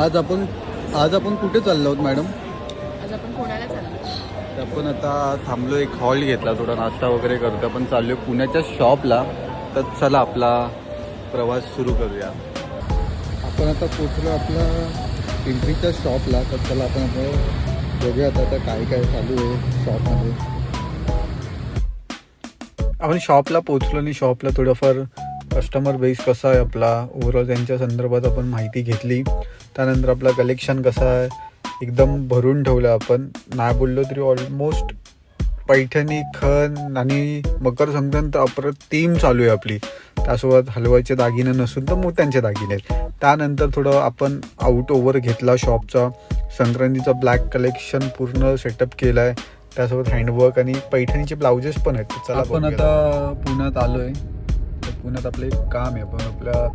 आज आपण कुठे चाललो आहोत मॅडम? आज आपण पुण्याला चाललो. तर आपण आता थांबलो, एक हॉल घेतला, थोडा नाश्ता वगैरे करतो. आपण चाललो पुण्याच्या शॉपला. तर चला आपला प्रवास सुरू करूया. आपण आता पोचलो आपला पिंपरीच्या शॉपला. तर चला आपण बघूया आता काय काय चालू आहे शॉपमध्ये. आपण शॉपला पोचलो आणि शॉपला थोडंफार कस्टमर बेस कसा आहे आपला, ओव्हरऑल त्यांच्या संदर्भात आपण माहिती घेतली. त्यानंतर आपला कलेक्शन कसा आहे एकदम भरून ठेवलं. आपण नाही बोललो तरी ऑलमोस्ट पैठणी, खण आणि मकर संक्रांत अप्रतिम चालू आहे आपली. त्यासोबत हलवायचे दागिने नसून तर मोत्यांचे दागिने आहेत. त्यानंतर थोडं आपण आउट ओव्हर घेतला शॉपचा. संक्रांतीचा ब्लॅक कलेक्शन पूर्ण सेटअप केला आहे. त्यासोबत हँडवर्क आणि पैठणीचे ब्लाउजेस पण आहेत. चला आपण आता पुण्यात आलो आहे. तर पुण्यात आपलं एक काम आहे. आपण आपल्या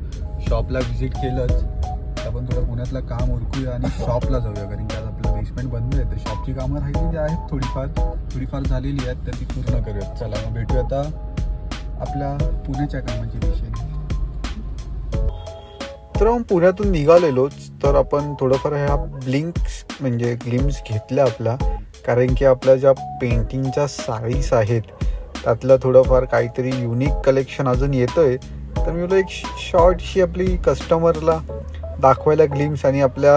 शॉपला व्हिजिट केलंच, तर आपण थोडं पुण्यातलं काम उरकूया आणि शॉपला जाऊया. कारण की आज आपलं बेसमेंट बंद आहे. तर शॉपची कामं राहिलेली आहेत, थोडीफार झालेली आहेत, तर ती पूर्ण करूयात. चला मग भेटूया आता आपल्या पुण्याच्या कामाची दिशेने. तर मग पुण्यातून निघालेलोच. तर आपण थोडंफार ह्या ग्लिम्स घेतल्या आपल्या. कारण की आपल्या ज्या पेंटिंगच्या साडीज आहेत त्यातलं थोडंफार काहीतरी युनिक कलेक्शन अजून येतं आहे. तर मी बोललो एक शॉर्टशी आपली कस्टमरला दाखवायला ग्लिम्स आणि आपल्या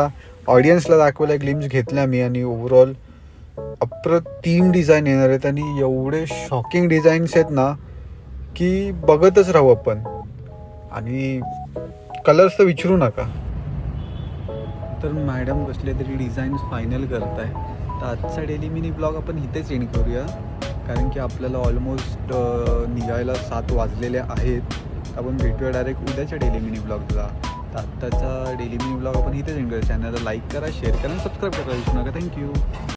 ऑडियन्सला दाखवायला ग्लिम्स घेतल्या मी. आणि ओव्हरऑल अप्रतिम डिझाईन येणार आहेत आणि एवढे शॉकिंग डिझाईन्स आहेत ना की बघतच राहू आपण. आणि कलर्स तर विचारू नका. तर मॅडम कसले तरी डिझाईन्स फायनल करत आहे. तर आजचा डेली मिनी ब्लॉग आपण इथेच एंड करूया. कारण की आपल्याला ऑलमोस्ट निघायला 7 वाजलेले आहेत. आपण भेटूया डायरेक्ट उद्याच्या डेली मिनी ब्लॉगला. तर आत्ताचा डेली मिनी ब्लॉग आपण इथेच एंड करूया. चॅनलला लाईक करा, शेअर करा आणि सबस्क्राईब करायला विसरू नका. थँक्यू.